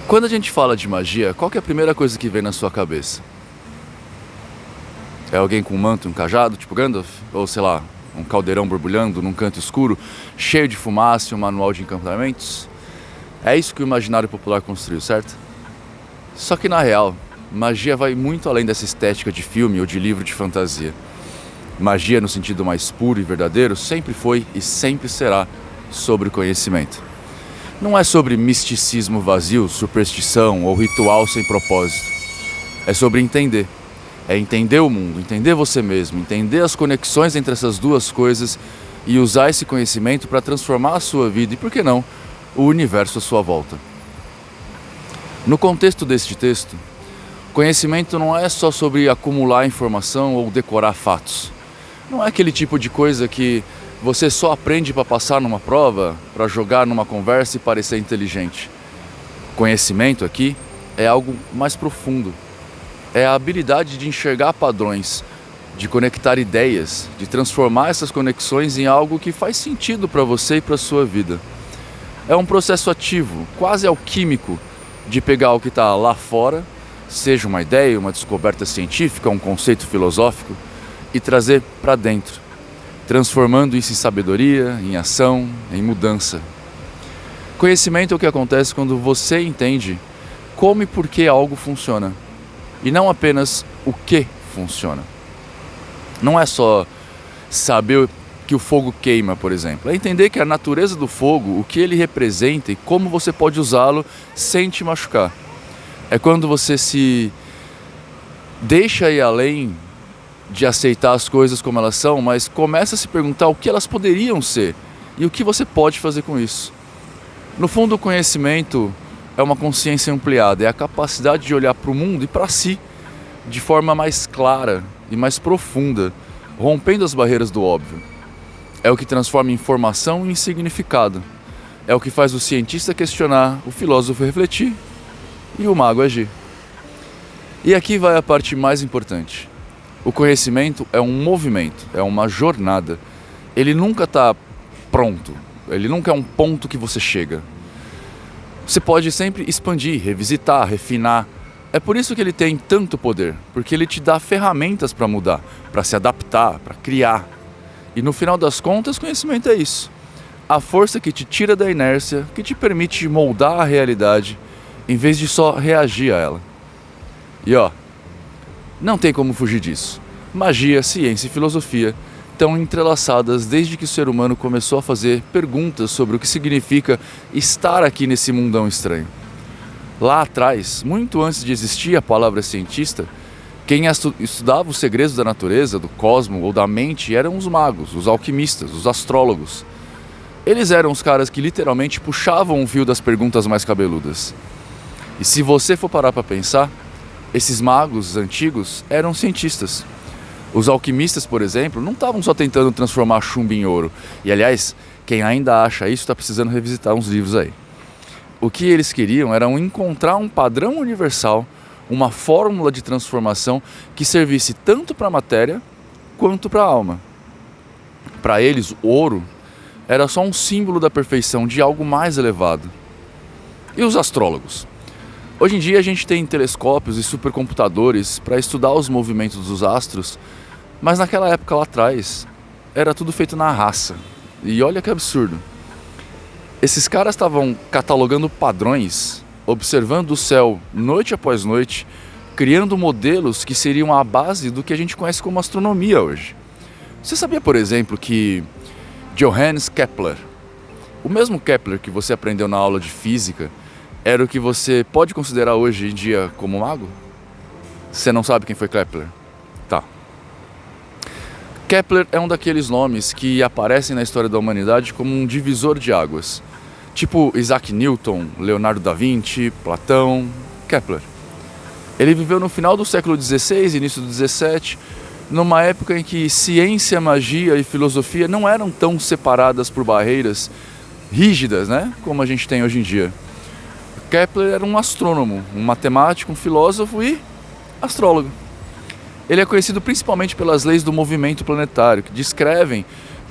Quando a gente fala de magia, qual que é a primeira coisa que vem na sua cabeça? É alguém com um manto e um cajado, tipo Gandalf? Ou sei lá, um caldeirão borbulhando num canto escuro, cheio de fumaça e um manual de encantamentos? É isso que o imaginário popular construiu, certo? Só que na real, magia vai muito além dessa estética de filme ou de livro de fantasia. Magia, no sentido mais puro e verdadeiro, sempre foi e sempre será sobre o conhecimento. Não é sobre misticismo vazio, superstição ou ritual sem propósito. É sobre entender. É entender o mundo, entender você mesmo, entender as conexões entre essas duas coisas e usar esse conhecimento para transformar a sua vida e, por que não, o universo à sua volta. No contexto deste texto, conhecimento não é só sobre acumular informação ou decorar fatos. Não é aquele tipo de coisa que você só aprende para passar numa prova, para jogar numa conversa e parecer inteligente. Conhecimento aqui é algo mais profundo. É a habilidade de enxergar padrões, de conectar ideias, de transformar essas conexões em algo que faz sentido para você e para a sua vida. É um processo ativo, quase alquímico, de pegar o que está lá fora, seja uma ideia, uma descoberta científica, um conceito filosófico, e trazer para dentro, transformando isso em sabedoria, em ação, em mudança. Conhecimento é o que acontece quando você entende como e por que algo funciona, e não apenas o que funciona. Não é só saber que o fogo queima, por exemplo. É entender que a natureza do fogo, o que ele representa e como você pode usá-lo sem te machucar. É quando você se deixa ir além de aceitar as coisas como elas são, mas começa a se perguntar o que elas poderiam ser e o que você pode fazer com isso. No fundo, o conhecimento é uma consciência ampliada, é a capacidade de olhar para o mundo e para si de forma mais clara e mais profunda, rompendo as barreiras do óbvio. É o que transforma informação em significado. É o que faz o cientista questionar, o filósofo refletir e o mago agir. E aqui vai a parte mais importante. O conhecimento é um movimento, é uma jornada. Ele nunca está pronto, ele nunca é um ponto que você chega. Você pode sempre expandir, revisitar, refinar. É por isso que ele tem tanto poder, porque ele te dá ferramentas para mudar, para se adaptar, para criar. E no final das contas, conhecimento é isso. A força que te tira da inércia, que te permite moldar a realidade, em vez de só reagir a ela. E não tem como fugir disso. Magia, ciência e filosofia estão entrelaçadas desde que o ser humano começou a fazer perguntas sobre o que significa estar aqui nesse mundão estranho. Lá atrás, muito antes de existir a palavra cientista, quem estudava os segredos da natureza, do cosmos ou da mente eram os magos, os alquimistas, os astrólogos. Eles eram os caras que literalmente puxavam o fio das perguntas mais cabeludas. E se você for parar para pensar, esses magos antigos eram cientistas. Os alquimistas, por exemplo, não estavam só tentando transformar chumbo em ouro. E, aliás, quem ainda acha isso está precisando revisitar uns livros aí. O que eles queriam era encontrar um padrão universal, uma fórmula de transformação que servisse tanto para a matéria quanto para a alma. Para eles, o ouro era só um símbolo da perfeição, de algo mais elevado. E os astrólogos? Hoje em dia a gente tem telescópios e supercomputadores para estudar os movimentos dos astros, mas naquela época lá atrás era tudo feito na raça. E olha que absurdo. Esses caras estavam catalogando padrões, observando o céu noite após noite, criando modelos que seriam a base do que a gente conhece como astronomia hoje. Você sabia, por exemplo, que Johannes Kepler, o mesmo Kepler que você aprendeu na aula de física, era o que você pode considerar hoje em dia como mago? Você não sabe quem foi Kepler? Tá. Kepler é um daqueles nomes que aparecem na história da humanidade como um divisor de águas. Tipo Isaac Newton, Leonardo da Vinci, Platão, Kepler. Ele viveu no final do século XVI, início do XVII, numa época em que ciência, magia e filosofia não eram tão separadas por barreiras rígidas, né, como a gente tem hoje em dia. Kepler era um astrônomo, um matemático, um filósofo e astrólogo. Ele é conhecido principalmente pelas leis do movimento planetário, que descrevem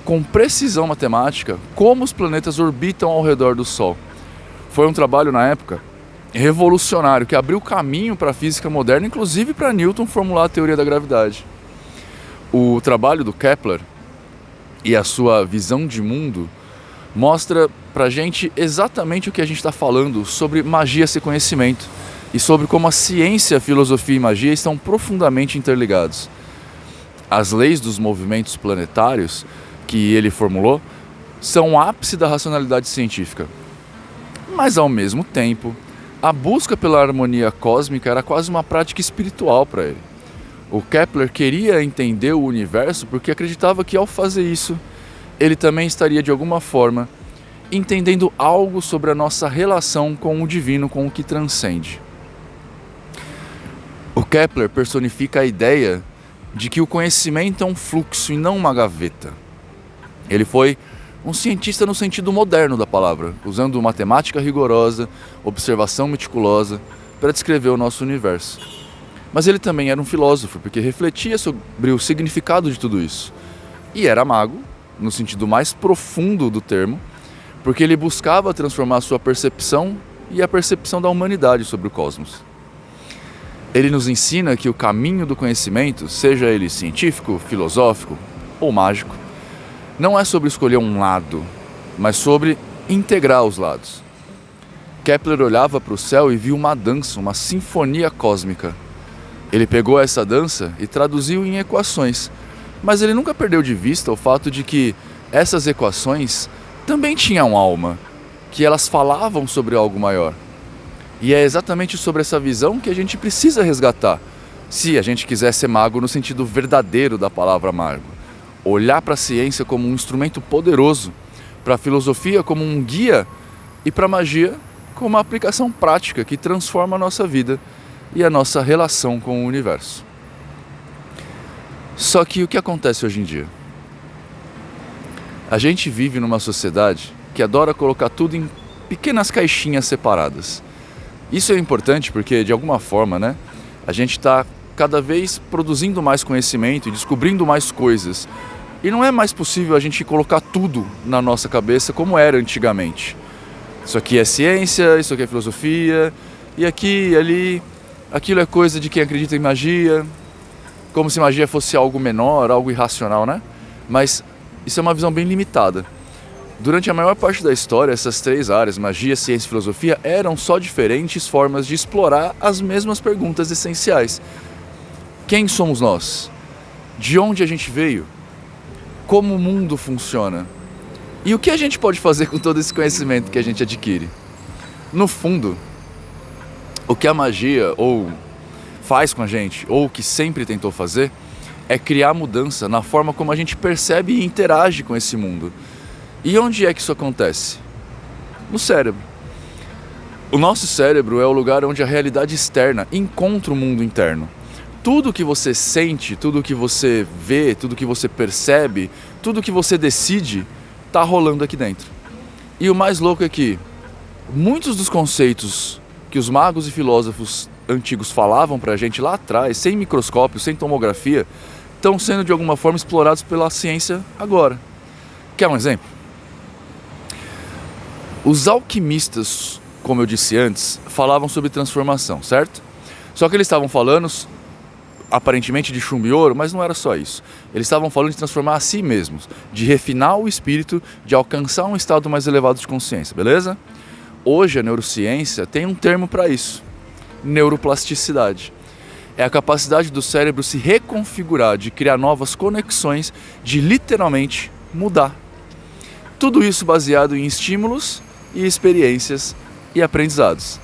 com precisão matemática como os planetas orbitam ao redor do Sol. Foi um trabalho na época revolucionário que abriu caminho para a física moderna, inclusive para Newton formular a teoria da gravidade. O trabalho do Kepler e a sua visão de mundo mostra pra gente exatamente o que a gente está falando sobre magia ser conhecimento e sobre como a ciência, a filosofia e magia estão profundamente interligados. As leis dos movimentos planetários que ele formulou são o ápice da racionalidade científica. Mas ao mesmo tempo, a busca pela harmonia cósmica era quase uma prática espiritual para ele. O Kepler queria entender o universo porque acreditava que ao fazer isso, ele também estaria de alguma forma entendendo algo sobre a nossa relação com o divino, com o que transcende. O Kepler personifica a ideia de que o conhecimento é um fluxo e não uma gaveta. Ele foi um cientista no sentido moderno da palavra, usando matemática rigorosa, observação meticulosa para descrever o nosso universo. Mas ele também era um filósofo, porque refletia sobre o significado de tudo isso. E era mago, no sentido mais profundo do termo, porque ele buscava transformar a sua percepção e a percepção da humanidade sobre o cosmos. Ele nos ensina que o caminho do conhecimento, seja ele científico, filosófico ou mágico, não é sobre escolher um lado, mas sobre integrar os lados. Kepler olhava para o céu e viu uma dança, uma sinfonia cósmica. Ele pegou essa dança e traduziu em equações, mas ele nunca perdeu de vista o fato de que essas equações também tinham alma, que elas falavam sobre algo maior. E é exatamente sobre essa visão que a gente precisa resgatar, se a gente quiser ser mago no sentido verdadeiro da palavra mago. Olhar para a ciência como um instrumento poderoso, para a filosofia como um guia e para a magia como uma aplicação prática que transforma a nossa vida e a nossa relação com o universo. Só que o que acontece hoje em dia? A gente vive numa sociedade que adora colocar tudo em pequenas caixinhas separadas. Isso é importante porque, de alguma forma, né, a gente está cada vez produzindo mais conhecimento e descobrindo mais coisas. E não é mais possível a gente colocar tudo na nossa cabeça como era antigamente. Isso aqui é ciência, isso aqui é filosofia, e aqui e ali, aquilo é coisa de quem acredita em magia, como se magia fosse algo menor, algo irracional, né? Mas isso é uma visão bem limitada. Durante a maior parte da história, essas três áreas, magia, ciência e filosofia, eram só diferentes formas de explorar as mesmas perguntas essenciais. Quem somos nós? De onde a gente veio? Como o mundo funciona? E o que a gente pode fazer com todo esse conhecimento que a gente adquire? No fundo, o que a magia ou faz com a gente, ou o que sempre tentou fazer, é criar mudança na forma como a gente percebe e interage com esse mundo. E onde é que isso acontece? No cérebro. O nosso cérebro é o lugar onde a realidade externa encontra o mundo interno. Tudo que você sente, tudo que você vê, tudo que você percebe, tudo que você decide, está rolando aqui dentro. E o mais louco é que muitos dos conceitos que os magos e filósofos antigos falavam pra gente lá atrás, sem microscópio, sem tomografia, estão sendo de alguma forma explorados pela ciência agora. Quer um exemplo? Os alquimistas, como eu disse antes, falavam sobre transformação, certo? Só que eles estavam falando aparentemente de chumbo e ouro, mas não era só isso. Eles estavam falando de transformar a si mesmos, de refinar o espírito, de alcançar um estado mais elevado de consciência, beleza? Hoje a neurociência tem um termo para isso: neuroplasticidade. É a capacidade do cérebro se reconfigurar, de criar novas conexões, de literalmente mudar. Tudo isso baseado em estímulos e experiências e aprendizados.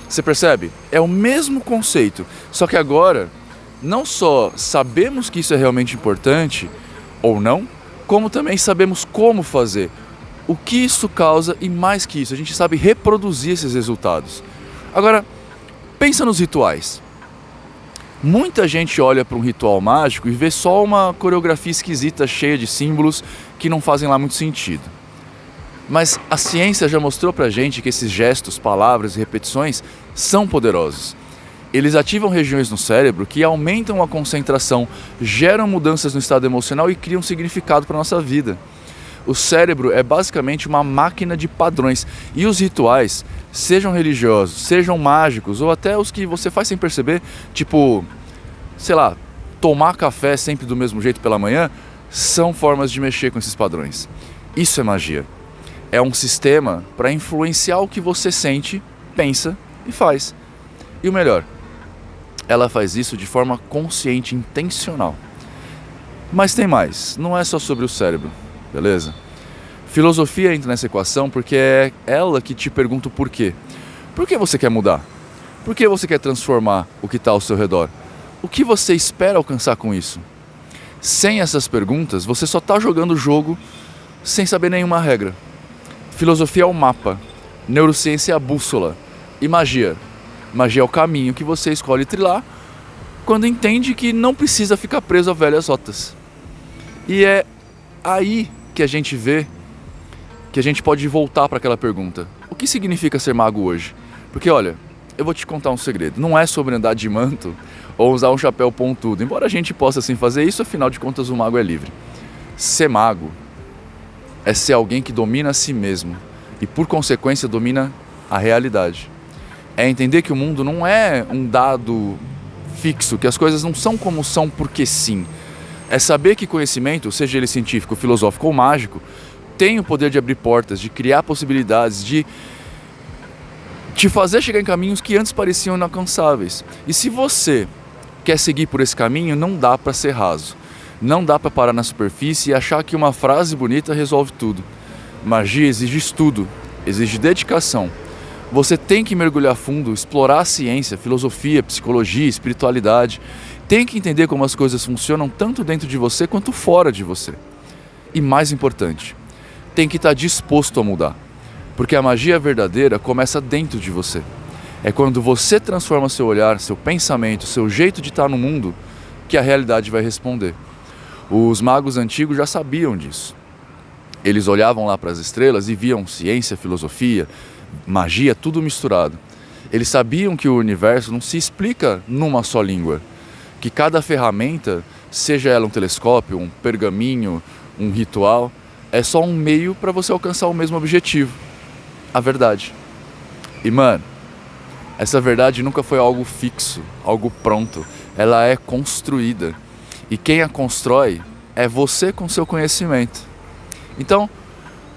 Você percebe? É o mesmo conceito, só que agora não só sabemos que isso é realmente importante ou não, como também sabemos como fazer, o que isso causa e mais que isso, a gente sabe reproduzir esses resultados. Agora, pensa nos rituais. Muita gente olha para um ritual mágico e vê só uma coreografia esquisita, cheia de símbolos que não fazem lá muito sentido. Mas a ciência já mostrou pra gente que esses gestos, palavras e repetições são poderosos. Eles ativam regiões no cérebro que aumentam a concentração, geram mudanças no estado emocional e criam significado para a nossa vida. O cérebro é basicamente uma máquina de padrões e os rituais sejam religiosos, sejam mágicos, ou até os que você faz sem perceber, tipo, sei lá, tomar café sempre do mesmo jeito pela manhã, são formas de mexer com esses padrões. Isso é magia. É um sistema para influenciar o que você sente, pensa e faz. E o melhor, ela faz isso de forma consciente, intencional. Mas tem mais, não é só sobre o cérebro, beleza? Filosofia entra nessa equação porque é ela que te pergunta o porquê. Por que você quer mudar? Por que você quer transformar o que está ao seu redor? O que você espera alcançar com isso? Sem essas perguntas, você só está jogando o jogo sem saber nenhuma regra. Filosofia é o mapa, neurociência é a bússola e magia. Magia é o caminho que você escolhe trilhar quando entende que não precisa ficar preso a velhas rotas. E é aí que a gente vê que a gente pode voltar para aquela pergunta. O que significa ser mago hoje? Porque olha, eu vou te contar um segredo. Não é sobre andar de manto ou usar um chapéu pontudo. Embora a gente possa assim fazer isso, afinal de contas o mago é livre. Ser mago é ser alguém que domina a si mesmo e por consequência domina a realidade. É entender que o mundo não é um dado fixo, que as coisas não são como são porque sim. É saber que conhecimento, seja ele científico, filosófico ou mágico, tem o poder de abrir portas, de criar possibilidades, de te fazer chegar em caminhos que antes pareciam inalcançáveis. E se você quer seguir por esse caminho, não dá para ser raso. Não dá para parar na superfície e achar que uma frase bonita resolve tudo. Magia exige estudo, exige dedicação. Você tem que mergulhar fundo, explorar a ciência, filosofia, psicologia, espiritualidade. Tem que entender como as coisas funcionam tanto dentro de você quanto fora de você. E mais importante, tem que estar disposto a mudar. Porque a magia verdadeira começa dentro de você. É quando você transforma seu olhar, seu pensamento, seu jeito de estar no mundo, que a realidade vai responder. Os magos antigos já sabiam disso. Eles olhavam lá para as estrelas e viam ciência, filosofia, magia, tudo misturado. Eles sabiam que o universo não se explica numa só língua. Que cada ferramenta, seja ela um telescópio, um pergaminho, um ritual, é só um meio para você alcançar o mesmo objetivo, a verdade. E mano, essa verdade nunca foi algo fixo, algo pronto. Ela é construída. E quem a constrói é você com seu conhecimento. Então,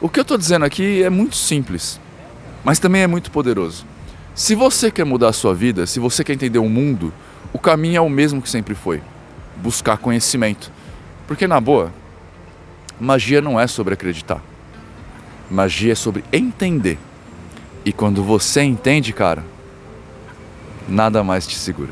o que eu estou dizendo aqui é muito simples, mas também é muito poderoso. Se você quer mudar a sua vida, se você quer entender o mundo, o caminho é o mesmo que sempre foi. Buscar conhecimento. Porque na boa, magia não é sobre acreditar. Magia é sobre entender. E quando você entende, cara, nada mais te segura.